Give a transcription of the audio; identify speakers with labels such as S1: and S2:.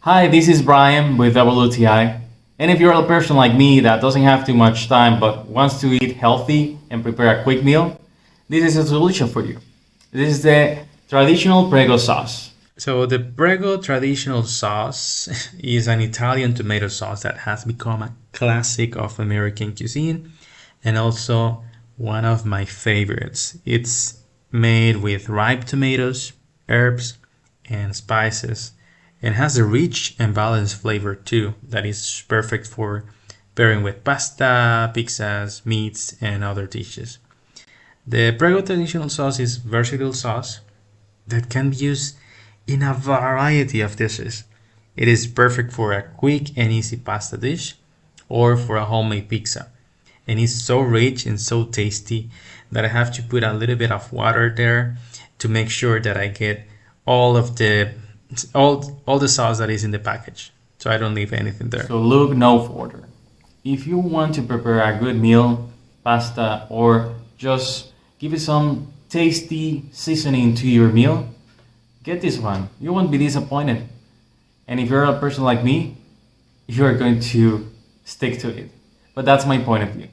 S1: Hi, this is Brian with WTI. And if you're a person like me that doesn't have too much time but wants to eat healthy and prepare a quick meal, this is a solution for you. This is the traditional Prego sauce.
S2: So the Prego traditional sauce is an Italian tomato sauce that has become a classic of American cuisine and also one of my favorites. It's made with ripe tomatoes, herbs, and spices and has a rich and balanced flavor too that is perfect for pairing with pasta, pizzas, meats, and other dishes. The Prego traditional sauce is versatile sauce that can be used in a variety of dishes. It is perfect for a quick and easy pasta dish or for a homemade pizza. And it's so rich and so tasty that I have to put a little bit of water there to make sure that I get all of the all the sauce that is in the package. So I don't leave anything there.
S1: So look no further. If you want to prepare a good meal, pasta, or just give it some tasty seasoning to your meal, get this one. You won't be disappointed. And if you're a person like me, you're going to stick to it. But that's my point of view.